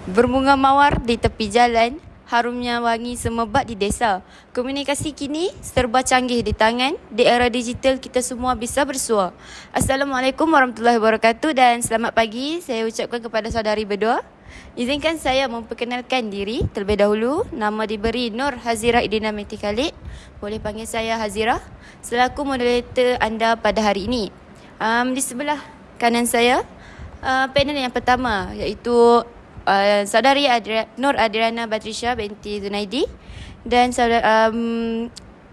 Berbunga mawar di tepi jalan, harumnya wangi semerbak di desa. Komunikasi kini serba canggih di tangan. Di era digital kita semua bisa bersua. Assalamualaikum warahmatullahi wabarakatuh dan selamat pagi saya ucapkan kepada saudari berdua. Izinkan saya memperkenalkan diri terlebih dahulu. Nama diberi Nur Hazirah Idina Meti Khalid. Boleh panggil saya Hazirah. Selaku moderator anda pada hari ini. Di sebelah kanan saya, panel yang pertama iaitu saudari Nur Adriana Batrisha binti Zunaidi dan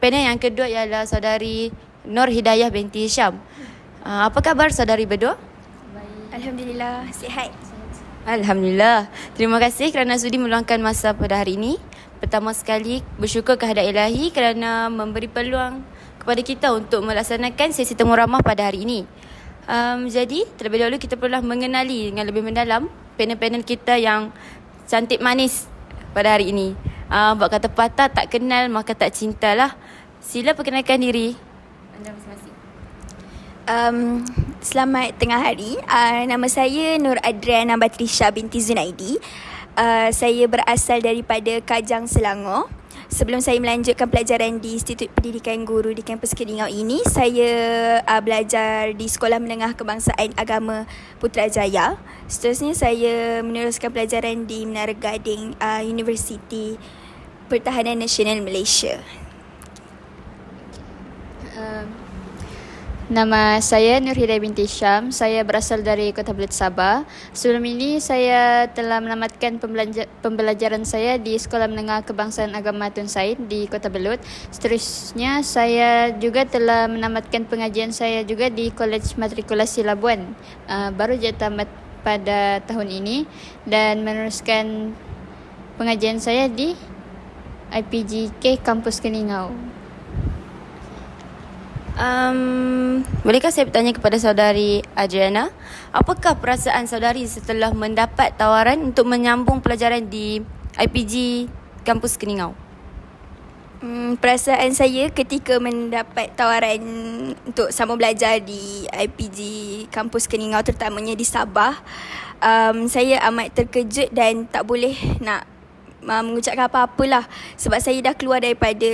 panel yang kedua ialah saudari Nur Hidayah binti Syam. Apa khabar saudari berdua? Baik. Alhamdulillah, sihat. Alhamdulillah. Terima kasih kerana sudi meluangkan masa pada hari ini. Pertama sekali bersyukur kehadrat Ilahi kerana memberi peluang kepada kita untuk melaksanakan sesi temu ramah pada hari ini. Jadi terlebih dahulu kita perlulah mengenali dengan lebih mendalam panel-panel kita yang cantik manis pada hari ini. Buat kata patah, tak kenal maka tak cintalah. Sila perkenalkan diri anda masing-masing. Selamat tengah hari. Nama saya Nur Adriana Batrisha binti Zunaidi. Saya berasal daripada Kajang, Selangor. Sebelum saya melanjutkan pelajaran di Institut Pendidikan Guru di kampus Keningau ini, saya belajar di Sekolah Menengah Kebangsaan Agama Putrajaya. Seterusnya saya meneruskan pelajaran di Menara Gading Universiti Pertahanan Nasional Malaysia. Nama saya Nur Hidayah binti Syam. Saya berasal dari Kota Belud, Sabah. Sebelum ini saya telah menamatkan pembelajaran saya di Sekolah Menengah Kebangsaan Agama Tun Said di Kota Belud. Seterusnya saya juga telah menamatkan pengajian saya juga di Kolej Matrikulasi Labuan. Baru je tamat pada tahun ini dan meneruskan pengajian saya di IPGK Kampus Keningau. Bolehkah saya bertanya kepada saudari Adriana, apakah perasaan saudari setelah mendapat tawaran untuk menyambung pelajaran di IPG Kampus Keningau? Perasaan saya ketika mendapat tawaran untuk sambung belajar di IPG Kampus Keningau, terutamanya di Sabah, saya amat terkejut dan tak boleh nak mengucapkan apa-apalah sebab saya dah keluar daripada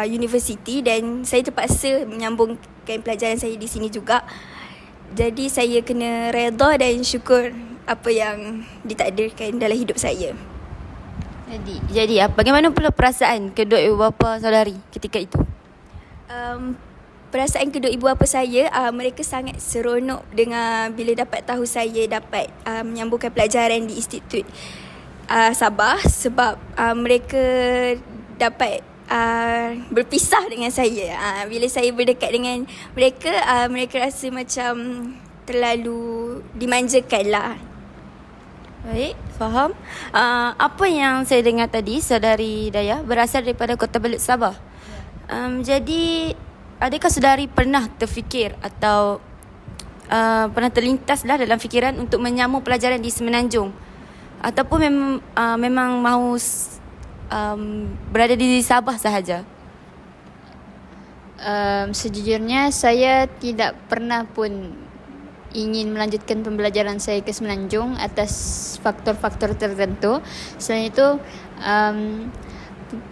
universiti dan saya terpaksa menyambungkan pelajaran saya di sini juga. Jadi saya kena redha dan syukur apa yang ditakdirkan dalam hidup saya. Jadi bagaimana pula perasaan kedua ibu bapa saudari ketika itu? Perasaan kedua ibu bapa saya, mereka sangat seronok dengan bila dapat tahu saya dapat menyambungkan pelajaran di Institut Sabah sebab mereka dapat berpisah dengan saya. Bila saya berdekat dengan mereka, mereka rasa macam terlalu dimanjakan lah. Baik, faham. Apa yang saya dengar tadi, saudari Dayah berasal daripada Kota Belud, Sabah. Jadi, adakah saudari pernah terfikir atau pernah terlintaslah dalam fikiran untuk menyambung pelajaran di Semenanjung? Ataupun memang mahu berada di Sabah sahaja? Sejujurnya saya tidak pernah pun ingin melanjutkan pembelajaran saya ke Semenanjung atas faktor-faktor tertentu. Selain itu,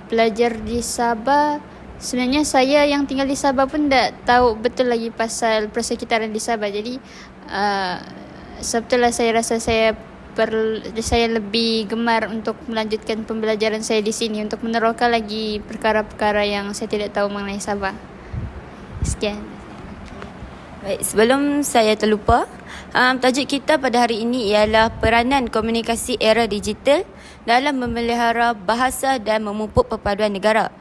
belajar di Sabah, sebenarnya saya yang tinggal di Sabah pun tak tahu betul lagi pasal persekitaran di Sabah. Jadi sebab itulah saya rasa saya lebih gemar untuk melanjutkan pembelajaran saya di sini untuk meneroka lagi perkara-perkara yang saya tidak tahu mengenai Sabah. Sekian. Baik, sebelum saya terlupa, tajuk kita pada hari ini ialah peranan komunikasi era digital dalam memelihara bahasa dan memupuk perpaduan negara.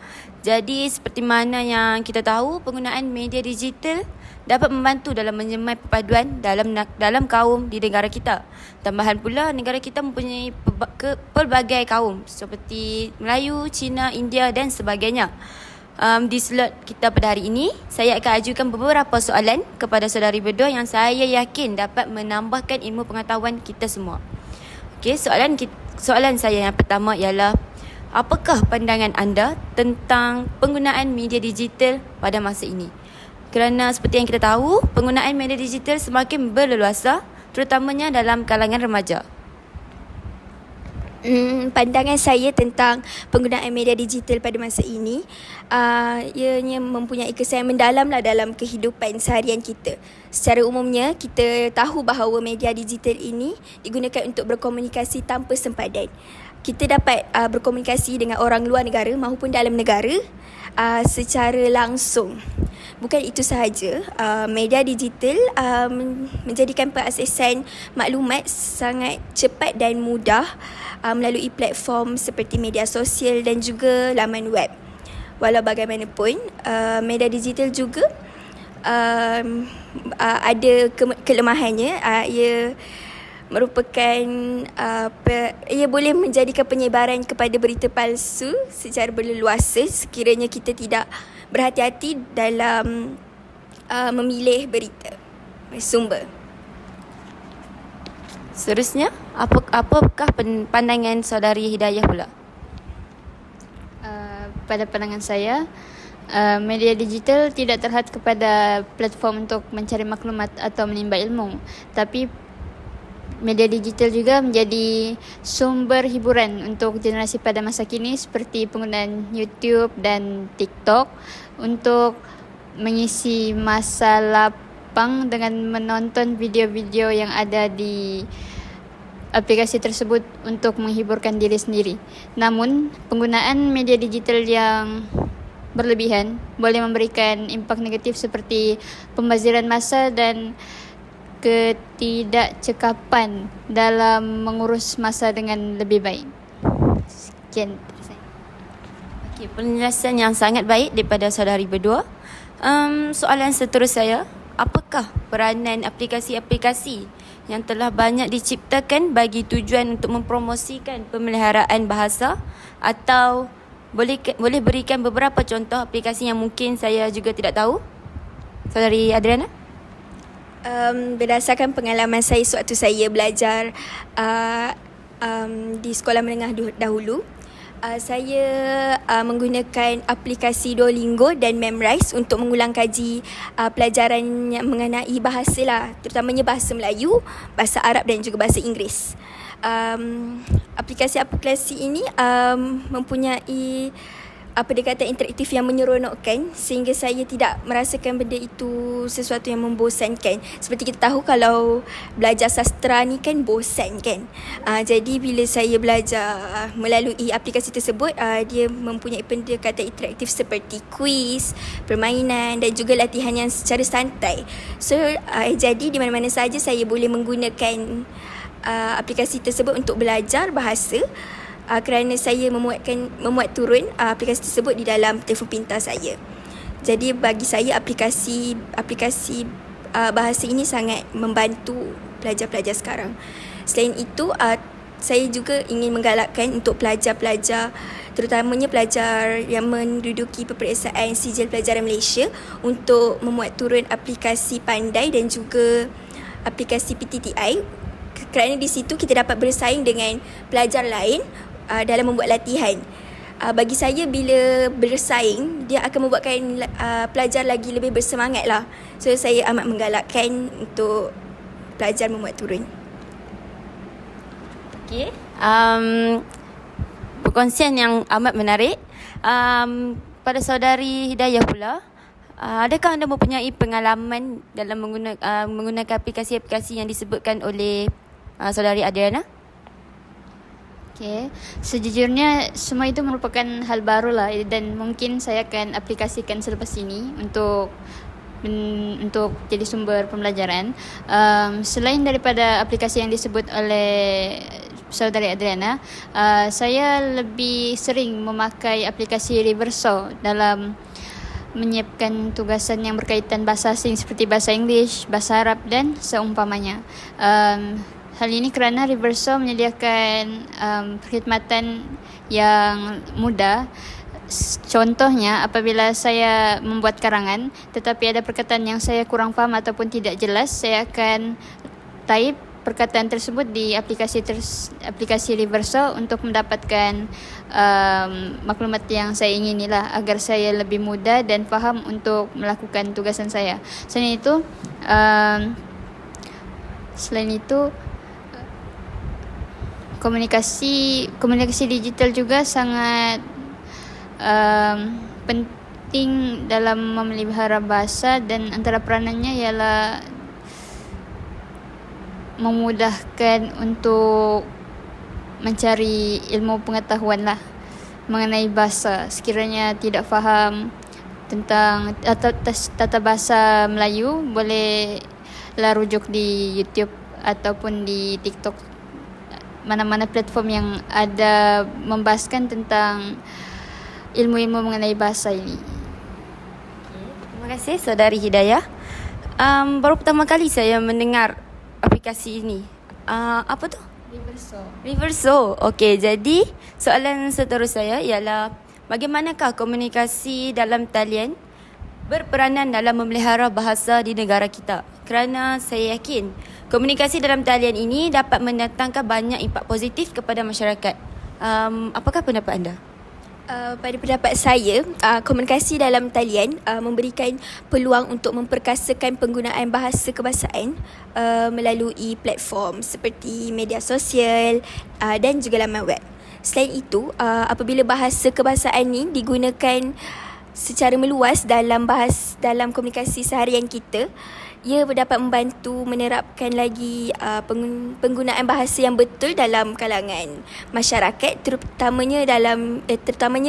Jadi seperti mana yang kita tahu, penggunaan media digital dapat membantu dalam menyemai perpaduan dalam kaum di negara kita. Tambahan pula, negara kita mempunyai pelbagai kaum seperti Melayu, Cina, India dan sebagainya. Di slot kita pada hari ini, saya akan ajukan beberapa soalan kepada saudari berdua yang saya yakin dapat menambahkan ilmu pengetahuan kita semua. Okey, soalan saya yang pertama ialah, apakah pandangan anda tentang penggunaan media digital pada masa ini? Kerana seperti yang kita tahu, penggunaan media digital semakin berleluasa, terutamanya dalam kalangan remaja. Pandangan saya tentang penggunaan media digital pada masa ini, ianya mempunyai kesan yang mendalam lah dalam kehidupan seharian kita. Secara umumnya, kita tahu bahawa media digital ini digunakan untuk berkomunikasi tanpa sempadan. Kita dapat berkomunikasi dengan orang luar negara maupun dalam negara secara langsung. Bukan itu sahaja, media digital menjadikan pengaksesan maklumat sangat cepat dan mudah melalui platform seperti media sosial dan juga laman web. Walau bagaimanapun, media digital juga ada kelemahannya. Ia merupakan ia boleh menjadikan penyebaran kepada berita palsu secara berleluasa sekiranya kita tidak berhati-hati dalam memilih berita sumber. Seterusnya, apakah pandangan saudari Hidayah pula? Pada pandangan saya, media digital tidak terhad kepada platform untuk mencari maklumat atau menimba ilmu, tapi media digital juga menjadi sumber hiburan untuk generasi pada masa kini seperti penggunaan YouTube dan TikTok untuk mengisi masa lapang dengan menonton video-video yang ada di aplikasi tersebut untuk menghiburkan diri sendiri. Namun, penggunaan media digital yang berlebihan boleh memberikan impak negatif seperti pembaziran masa dan ketidakcekapan dalam mengurus masa dengan lebih baik. Sekian. Okey, penjelasan yang sangat baik daripada saudari berdua. Soalan seterus saya, apakah peranan aplikasi-aplikasi yang telah banyak diciptakan bagi tujuan untuk mempromosikan pemeliharaan bahasa, atau boleh berikan beberapa contoh aplikasi yang mungkin saya juga tidak tahu? Saudari Adriana? Berdasarkan pengalaman saya sewaktu saya belajar di sekolah menengah dahulu, saya menggunakan aplikasi Duolingo dan Memrise untuk mengulang kaji pelajaran yang mengenai bahasa lah, terutamanya bahasa Melayu, bahasa Arab dan juga bahasa Inggeris. Aplikasi-aplikasi ini mempunyai pendekatan interaktif yang menyeronokkan sehingga saya tidak merasakan benda itu sesuatu yang membosankan. Seperti kita tahu kalau belajar sastra ni kan bosan kan. Jadi bila saya belajar melalui aplikasi tersebut, dia mempunyai pendekatan interaktif seperti kuis, permainan dan juga latihan yang secara santai. So jadi di mana-mana saja saya boleh menggunakan aplikasi tersebut untuk belajar bahasa. Kerana saya memuat turun aplikasi tersebut di dalam telefon pintar saya. Jadi bagi saya aplikasi bahasa ini sangat membantu pelajar-pelajar sekarang. Selain itu, saya juga ingin menggalakkan untuk pelajar-pelajar, terutamanya pelajar yang menduduki peperiksaan sijil pelajaran Malaysia, untuk memuat turun aplikasi Pandai dan juga aplikasi PTTI, kerana di situ kita dapat bersaing dengan pelajar lain dalam membuat latihan. Bagi saya, bila bersaing, dia akan membuatkan pelajar lagi lebih bersemangat lah. So saya amat menggalakkan untuk pelajar memuat turun. Okey, perkongsian yang amat menarik. Pada saudari Hidayah pula, adakah anda mempunyai pengalaman dalam menggunakan aplikasi-aplikasi yang disebutkan oleh saudari Adriana? Okay. Sejujurnya semua itu merupakan hal baru lah, dan mungkin saya akan aplikasikan selepas ini untuk jadi sumber pembelajaran. Selain daripada aplikasi yang disebut oleh saudari Adriana, saya lebih sering memakai aplikasi Reverso dalam menyiapkan tugasan yang berkaitan bahasa asing seperti bahasa Inggeris, bahasa Arab dan seumpamanya. Hal ini kerana Reverso menyediakan perkhidmatan yang mudah. Contohnya, apabila saya membuat karangan tetapi ada perkataan yang saya kurang faham ataupun tidak jelas, saya akan type perkataan tersebut di aplikasi Reverso untuk mendapatkan maklumat yang saya inginilah, agar saya lebih mudah dan faham untuk melakukan tugasan saya. Selain itu komunikasi digital juga sangat penting dalam memelihara bahasa, dan antara peranannya ialah memudahkan untuk mencari ilmu pengetahuan lah mengenai bahasa. Sekiranya tidak faham tentang tata bahasa Melayu, bolehlah rujuk di YouTube ataupun di TikTok, mana-mana platform yang ada membahaskan tentang ilmu-ilmu mengenai bahasa ini. Terima kasih Saudari Hidayah. Baru pertama kali saya mendengar aplikasi ini. Apa tu? Riverso. Okey, jadi soalan seterus saya ialah bagaimanakah komunikasi dalam talian berperanan dalam memelihara bahasa di negara kita? Kerana saya yakin komunikasi dalam talian ini dapat mendatangkan banyak impak positif kepada masyarakat. Apakah pendapat anda? Pada pendapat saya, komunikasi dalam talian memberikan peluang untuk memperkasakan penggunaan bahasa kebahasaan melalui platform seperti media sosial dan juga laman web. Selain itu, apabila bahasa kebahasaan ini digunakan secara meluas dalam komunikasi seharian kita, ia dapat membantu menerapkan lagi penggunaan bahasa yang betul dalam kalangan masyarakat, terutamanya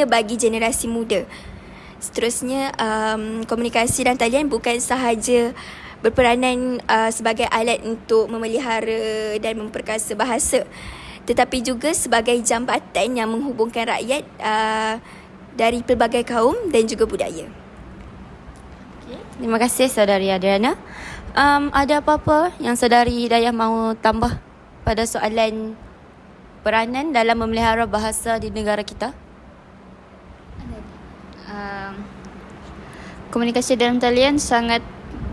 bagi generasi muda. Seterusnya, komunikasi dan talian bukan sahaja berperanan sebagai alat untuk memelihara dan memperkasa bahasa, tetapi juga sebagai jambatan yang menghubungkan rakyat dari pelbagai kaum dan juga budaya. Terima kasih Saudari Adriana. Ada apa-apa yang Saudari Hidayah mahu tambah pada soalan peranan dalam memelihara bahasa di negara kita? Komunikasi dalam talian sangat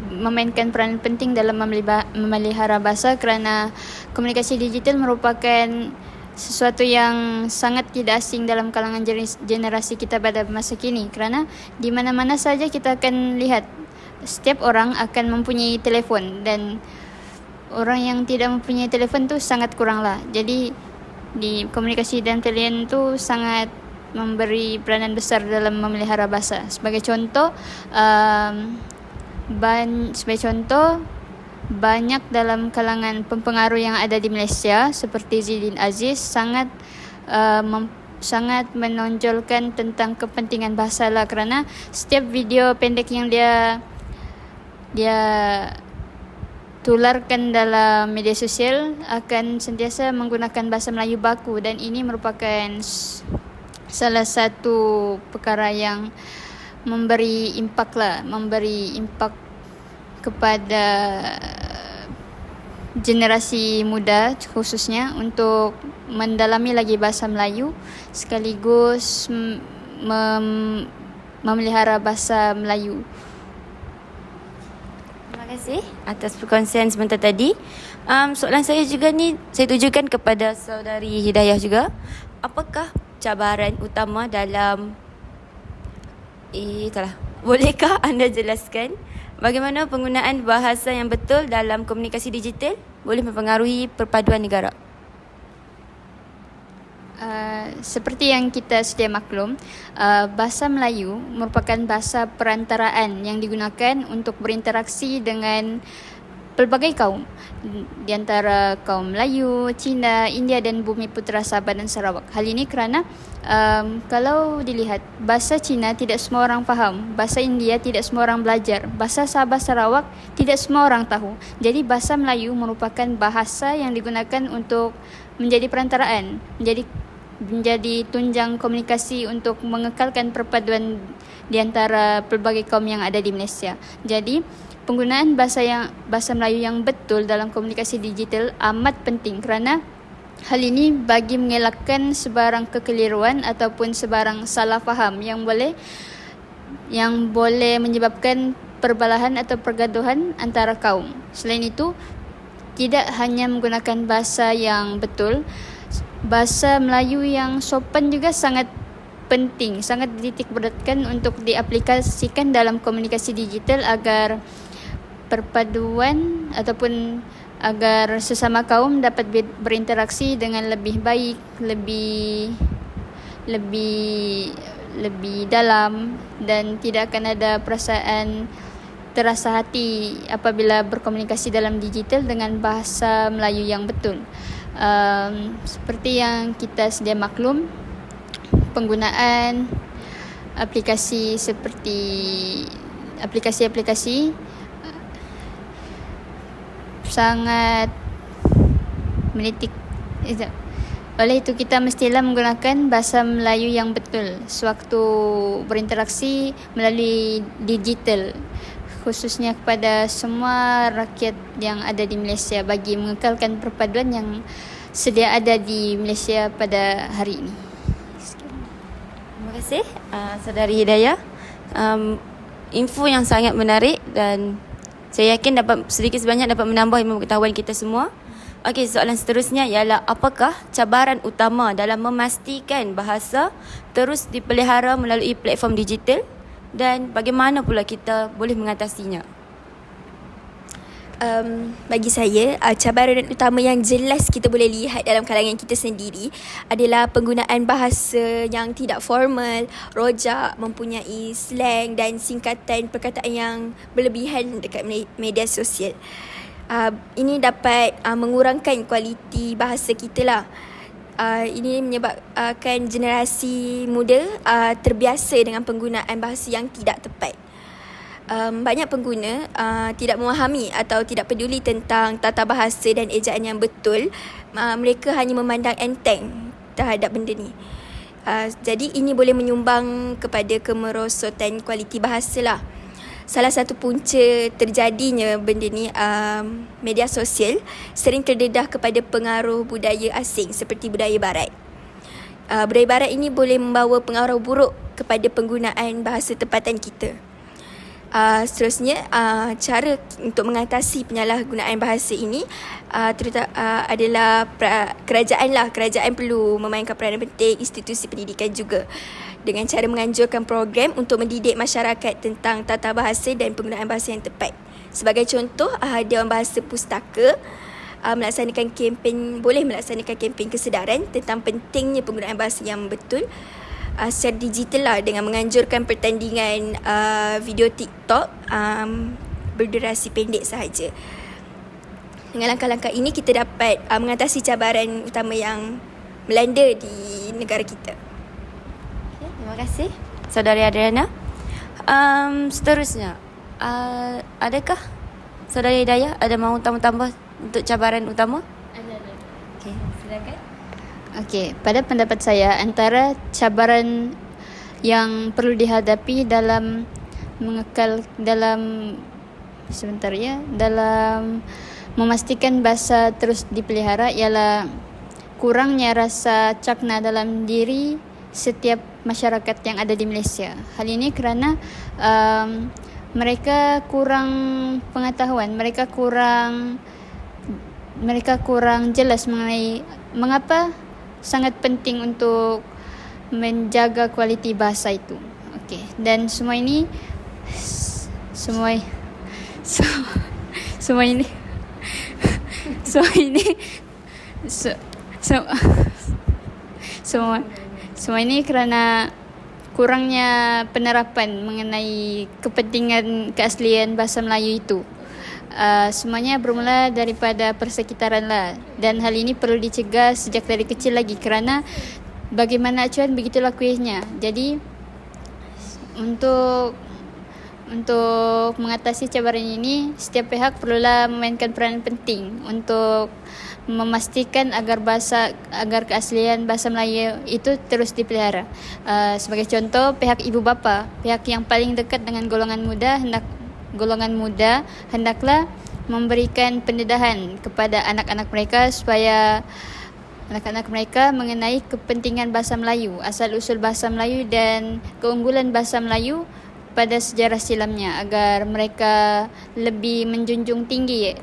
memainkan peranan penting dalam memelihara bahasa, kerana komunikasi digital merupakan sesuatu yang sangat tidak asing dalam kalangan generasi kita pada masa kini, kerana di mana-mana saja kita akan lihat setiap orang akan mempunyai telefon, dan orang yang tidak mempunyai telefon tu sangat kurang lah. Jadi di komunikasi dalam talian tu sangat memberi peranan besar dalam memelihara bahasa. Sebagai contoh, banyak dalam kalangan pempengaruh yang ada di Malaysia seperti Zidin Aziz sangat menonjolkan tentang kepentingan bahasa lah, kerana setiap video pendek yang dia tularkan dalam media sosial akan sentiasa menggunakan bahasa Melayu baku, dan ini merupakan salah satu perkara yang memberi impak kepada generasi muda khususnya untuk mendalami lagi bahasa Melayu sekaligus memelihara bahasa Melayu. Terima kasih atas perkongsian sebentar tadi. Soalan saya juga ni saya tujukan kepada Saudari Hidayah juga. Apakah cabaran utama dalam bolehkah anda jelaskan bagaimana penggunaan bahasa yang betul dalam komunikasi digital boleh mempengaruhi perpaduan negara? Seperti yang kita sedia maklum, bahasa Melayu merupakan bahasa perantaraan yang digunakan untuk berinteraksi dengan pelbagai kaum, di antara kaum Melayu, Cina, India dan Bumi Putera Sabah dan Sarawak. Hal ini kerana kalau dilihat, bahasa Cina tidak semua orang faham, bahasa India tidak semua orang belajar, bahasa Sabah Sarawak tidak semua orang tahu. Jadi bahasa Melayu merupakan bahasa yang digunakan untuk menjadi perantaraan, menjadi tunjang komunikasi untuk mengekalkan perpaduan di antara pelbagai kaum yang ada di Malaysia. Jadi penggunaan bahasa Melayu yang betul dalam komunikasi digital amat penting, kerana hal ini bagi mengelakkan sebarang kekeliruan ataupun sebarang salah faham yang boleh menyebabkan perbalahan atau pergaduhan antara kaum. Selain itu, tidak hanya menggunakan bahasa yang betul, bahasa Melayu yang sopan juga sangat penting, sangat dititik beratkan untuk diaplikasikan dalam komunikasi digital agar perpaduan ataupun agar sesama kaum dapat berinteraksi dengan lebih baik, lebih dalam, dan tidak akan ada perasaan terasa hati apabila berkomunikasi dalam digital dengan bahasa Melayu yang betul. Seperti yang kita sedia maklum, penggunaan aplikasi seperti aplikasi-aplikasi sangat menitik. Oleh itu kita mestilah menggunakan bahasa Melayu yang betul sewaktu berinteraksi melalui digital, khususnya kepada semua rakyat yang ada di Malaysia bagi mengekalkan perpaduan yang sedia ada di Malaysia pada hari ini. Terima kasih Saudari Hidayah. Info yang sangat menarik dan saya yakin dapat sedikit sebanyak dapat menambah ilmu pengetahuan kita semua. Okey, soalan seterusnya ialah apakah cabaran utama dalam memastikan bahasa terus dipelihara melalui platform digital dan bagaimana pula kita boleh mengatasinya? Bagi saya, cabaran utama yang jelas kita boleh lihat dalam kalangan kita sendiri adalah penggunaan bahasa yang tidak formal, rojak, mempunyai slang dan singkatan perkataan yang berlebihan dekat media sosial. Ini dapat mengurangkan kualiti bahasa kita lah. Ini menyebabkan generasi muda terbiasa dengan penggunaan bahasa yang tidak tepat. Banyak pengguna tidak memahami atau tidak peduli tentang tata bahasa dan ejaan yang betul. Mereka hanya memandang enteng terhadap benda ni. Jadi ini boleh menyumbang kepada kemerosotan kualiti bahasa lah. Salah satu punca terjadinya benda ni, media sosial sering terdedah kepada pengaruh budaya asing seperti budaya barat. Budaya barat ini boleh membawa pengaruh buruk kepada penggunaan bahasa tempatan kita. Seterusnya, cara untuk mengatasi penyalahgunaan bahasa ini adalah kerajaan perlu memainkan peranan penting, institusi pendidikan juga, dengan cara menganjurkan program untuk mendidik masyarakat tentang tata bahasa dan penggunaan bahasa yang tepat. Sebagai contoh, Dewan Bahasa Pustaka boleh melaksanakan kempen kesedaran tentang pentingnya penggunaan bahasa yang betul secara digital lah, dengan menganjurkan pertandingan video TikTok berdurasi pendek sahaja. Dengan langkah-langkah ini kita dapat mengatasi cabaran utama yang melanda di negara kita. Terima kasih Saudari Adriana. Seterusnya, adakah Saudari Hidayah ada mahu tambah untuk cabaran utama? Ada. Okey, silakan. Okey, pada pendapat saya antara cabaran yang perlu dihadapi dalam dalam memastikan bahasa terus dipelihara ialah kurangnya rasa cakna dalam diri setiap masyarakat yang ada di Malaysia. Hal ini kerana mereka kurang pengetahuan, mereka kurang jelas mengenai mengapa sangat penting untuk menjaga kualiti bahasa itu. Okey, dan semua ini kerana kurangnya penerapan mengenai kepentingan keaslian bahasa Melayu itu. Semuanya bermula daripada persekitaran lah, dan hal ini perlu dicegah sejak dari kecil lagi kerana bagaimana acuan begitulah kuisnya. Jadi untuk mengatasi cabaran ini, setiap pihak perlulah memainkan peranan penting untuk memastikan agar keaslian bahasa Melayu itu terus dipelihara. Sebagai contoh, pihak ibu bapa, pihak yang paling dekat dengan golongan muda hendaklah memberikan pendedahan kepada anak-anak mereka supaya anak-anak mereka mengenai kepentingan bahasa Melayu, asal-usul bahasa Melayu dan keunggulan bahasa Melayu pada sejarah silamnya, agar mereka lebih menjunjung tinggi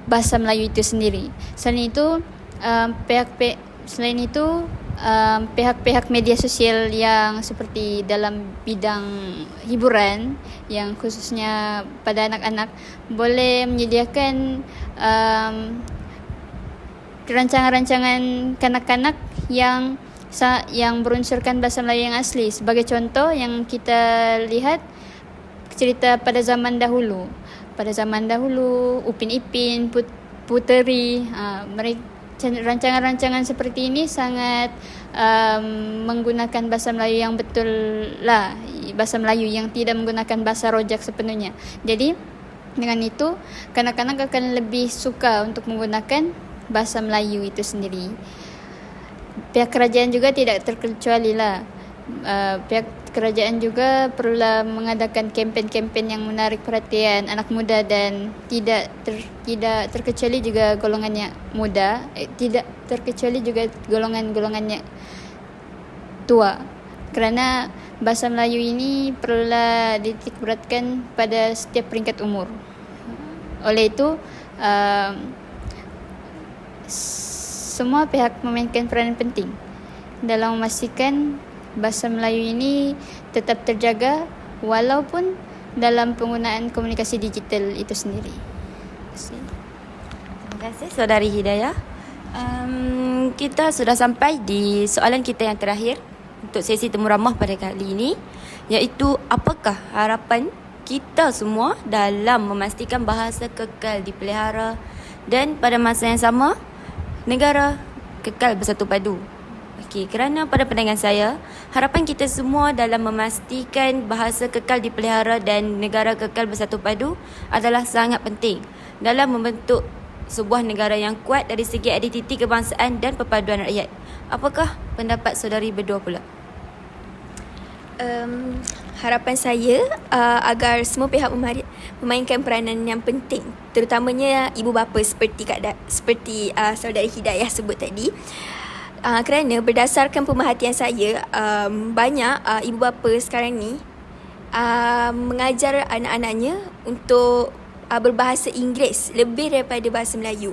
bahasa Melayu itu sendiri. Selain itu, pihak-pihak media sosial yang seperti dalam bidang hiburan, yang khususnya pada anak-anak, boleh menyediakan rancangan-rancangan kanak-kanak yang berunsurkan bahasa Melayu yang asli. Sebagai contoh yang kita lihat cerita pada zaman dahulu. Pada zaman dahulu, Upin Ipin, Puteri, rancangan-rancangan seperti ini sangat menggunakan bahasa Melayu yang betul lah, bahasa Melayu yang tidak menggunakan bahasa rojak sepenuhnya. Jadi dengan itu kanak-kanak akan lebih suka untuk menggunakan bahasa Melayu itu sendiri. Pihak kerajaan juga tidak terkecuali lah. Pihak kerajaan juga perlulah mengadakan kempen-kempen yang menarik perhatian anak muda dan tidak terkecuali juga golongannya muda, tidak terkecuali juga golongannya tua. Kerana bahasa Melayu ini perlulah dititikberatkan pada setiap peringkat umur. Oleh itu, semua pihak memainkan peranan penting dalam memastikan bahasa Melayu ini tetap terjaga walaupun dalam penggunaan komunikasi digital itu sendiri. Terima kasih Saudari Hidayah. Kita sudah sampai di soalan kita yang terakhir untuk sesi temu ramah pada kali ini, iaitu apakah harapan kita semua dalam memastikan bahasa kekal dipelihara dan pada masa yang sama negara kekal bersatu padu. Okey, kerana pada pandangan saya, harapan kita semua dalam memastikan bahasa kekal dipelihara dan negara kekal bersatu padu adalah sangat penting dalam membentuk sebuah negara yang kuat dari segi identiti kebangsaan dan perpaduan rakyat. Apakah pendapat saudari berdua pula? Harapan saya agar semua pihak memainkan peranan yang penting, terutamanya ibu bapa seperti saudari Hidayah sebut tadi. Kerana berdasarkan pemerhatian saya, banyak ibu bapa sekarang ni mengajar anak-anaknya untuk berbahasa Inggeris lebih daripada bahasa Melayu.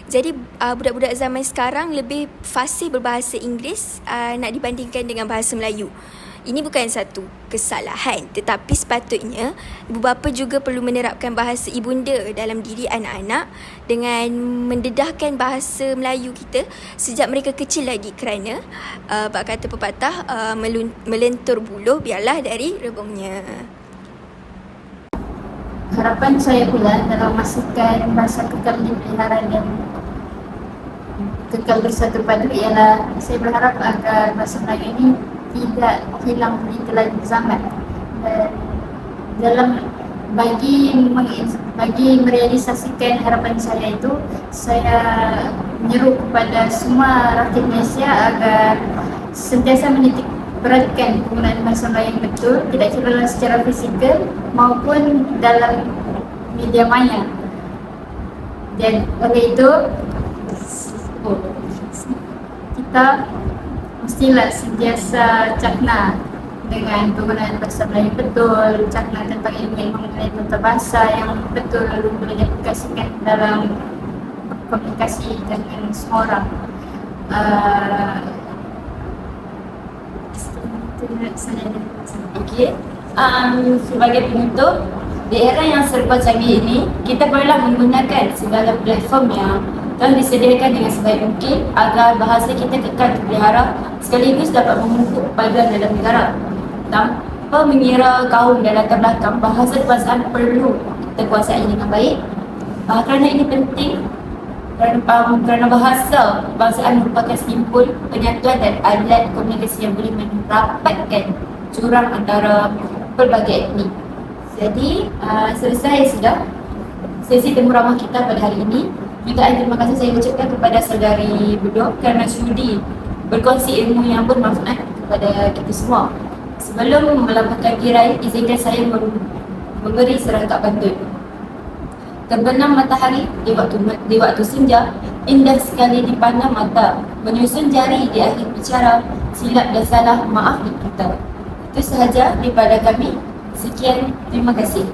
Jadi budak-budak zaman sekarang lebih fasih berbahasa Inggeris nak dibandingkan dengan bahasa Melayu. Ini bukan satu kesalahan, tetapi sepatutnya ibu bapa juga perlu menerapkan bahasa ibunda dalam diri anak-anak dengan mendedahkan bahasa Melayu kita sejak mereka kecil lagi, kerana bak kata pepatah, melentur buluh biarlah dari rebungnya. Harapan saya pula dalam memastikan bahasa kekal dipelihara dan kekal bersatu padu ialah saya berharap agar bahasa Melayu ini tidak hilang di telan zaman. Dalam bagi merealisasikan harapan saya itu, saya menyeru kepada semua rakyat Malaysia agar sentiasa menitik beratkan penggunaan bahasa Melayu yang betul, tidak kira secara fizikal maupun dalam media maya. Dan oleh itu kita mestilah sentiasa cakna dengan penggunaan bahasa Melayu betul, cakna tentang ilmu mengenai tata bahasa yang betul, lalu boleh diaplikasikan dalam komunikasi dengan semua orang. Okey. Sebagai penutup, di era yang serba canggih ini, kita perlulah menggunakan segala platform yang telah disediakan dengan sebaik mungkin agar bahasa kita kekal dipelihara sekaligus dapat memupuk paduan dalam negara. Tanpa mengira kaum dan latar belakang, bahasa kebangsaan perlu kita kuasai dengan baik. Kerana ini penting, kerana bahasa kebangsaan merupakan simpul penyatuan dan alat komunikasi yang boleh merapatkan jurang antara pelbagai etnik. Jadi, selesai sudah sesi temu ramah kita pada hari ini. Jutaan terima kasih saya ucapkan kepada saudari Bedok kerana sudi berkongsi ilmu yang bermanfaat kepada kita semua. Sebelum melambangkan tirai, izinkan saya memberi serangkap pantun. Terbenam matahari di waktu senja, indah sekali dipandang mata. Menyusun jari di akhir bicara, silap dan salah maaf dikata. Itu sahaja daripada kami. Sekian, terima kasih.